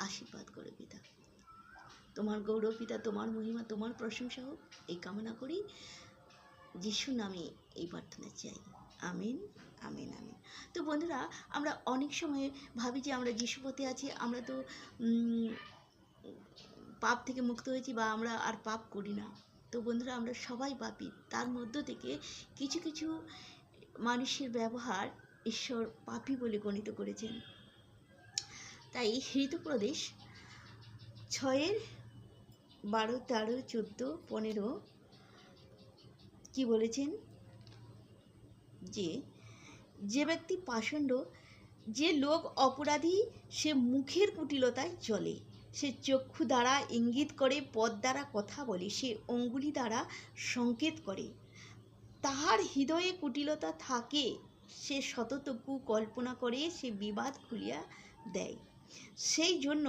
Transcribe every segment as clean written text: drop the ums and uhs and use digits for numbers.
আশীর্বাদ করো পিতা। তোমার গৌরব পিতা, তোমার মহিমা, তোমার প্রশংসা হোক, এই কামনা করি যিশু নামে এই প্রার্থনা চাই। আমিন, আমিন, আমিন। তো বন্ধুরা, আমরা অনেক সময় ভাবি যে আমরা যিশু পথে আছি, আমরা তো পাপ থেকে মুক্ত হয়েছি বা আমরা আর পাপ করি না। তো বন্ধুরা, আমরা সবাই পাপী। তার মধ্য থেকে কিছু কিছু মানুষের ব্যবহার ঈশ্বর পাপী বলে গণিত করেছেন। তাই হিতোপদেশ 6:12, 13, 14, 15 কি বলেছেন? যে ব্যক্তি পাষণ্ড, যে লোক অপরাধী, সে মুখের কুটিলতায় চলে, সে চক্ষু দ্বারা ইঙ্গিত করে, পদ দ্বারা কথা বলে, সে অঙ্গুলি দ্বারা সংকেত করে, তাহার হৃদয়ে কুটিলতা থাকে, সে সতত কুকল্পনা করে, সে বিবাদ খুলিয়া দেয়। সেই জন্য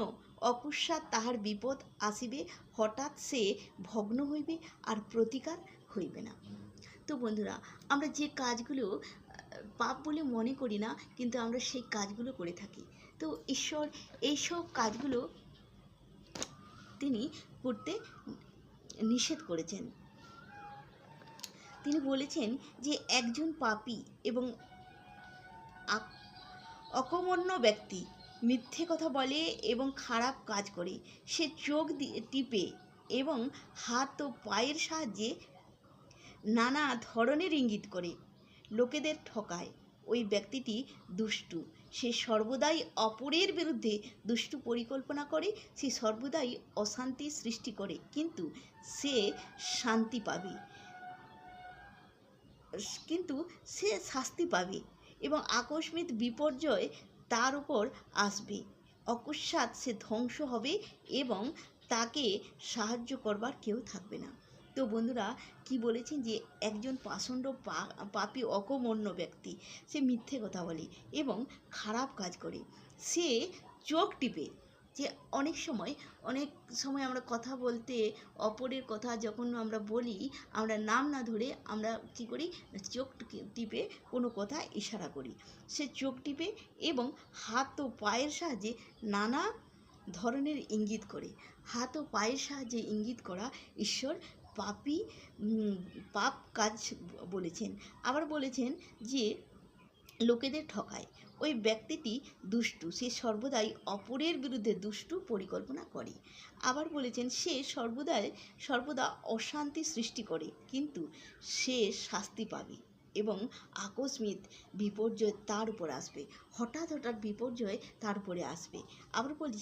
অকস্মাৎ তাহার বিপদ আসিবে, হঠাৎ সে ভগ্ন হইবে, আর প্রতিকার হইবে না। তো বন্ধুরা, আমরা যে কাজগুলো পাপ বলে মনে করি না, কিন্তু আমরা সেই কাজগুলো করে থাকি। তো ঈশ্বর এইসব কাজগুলো তিনি করতে নিষেধ করেছেন। তিনি বলেছেন যে একজন পাপী এবং অকর্মণ্য ব্যক্তি মিথ্যে কথা বলে এবং খারাপ কাজ করে, সে চোখ টিপে এবং হাত ও পায়ের সাহায্যে নানা ধরনের ইঙ্গিত করে লোকেদের ঠকায়। ওই ব্যক্তিটি দুষ্টু, সে সর্বদাই অপরের বিরুদ্ধে দুষ্টু পরিকল্পনা করে, সে সর্বদাই অশান্তি সৃষ্টি করে, কিন্তু সে শাস্তি পাবে এবং আকস্মিক বিপর্যয় তার উপর আসবে। অকস্মাৎ সে ধ্বংস হবে এবং তাকে সাহায্য করবার কেউ থাকবে না। তো বন্ধুরা, কি বলেছেন যে একজন পাষণ্ড পাপী অকর্মণ্য ব্যক্তি, সে মিথ্যে কথা বলে এবং খারাপ কাজ করে, সে চোখ টিপে। যে অনেক সময় আমরা কথা বলতে, অপরের কথা যখন আমরা বলি, আমরা নাম না ধরে আমরা কী করি, চোখ টিপে কোনো কথা ইশারা করি। সে চোখ টিপে এবং হাত ও পায়ের সাহায্যে নানা ধরনের ইঙ্গিত করে। হাত ও পায়ের সাহায্যে ইঙ্গিত করা ঈশ্বর পাপ কাজ বলেছেন। আবার বলেছেন যে লোকেদের ঠকায়, ওই ব্যক্তিটি দুষ্টু, সে সর্বদাই অপরের বিরুদ্ধে দুষ্টু পরিকল্পনা করে। আবার বলেছেন সে সর্বদা অশান্তি সৃষ্টি করে, কিন্তু সে শাস্তি পাবে এবং আকস্মিক বিপর্যয় তার উপর আসবে, হঠাৎ বিপর্যয় তার উপরে আসবে। আবার বলছি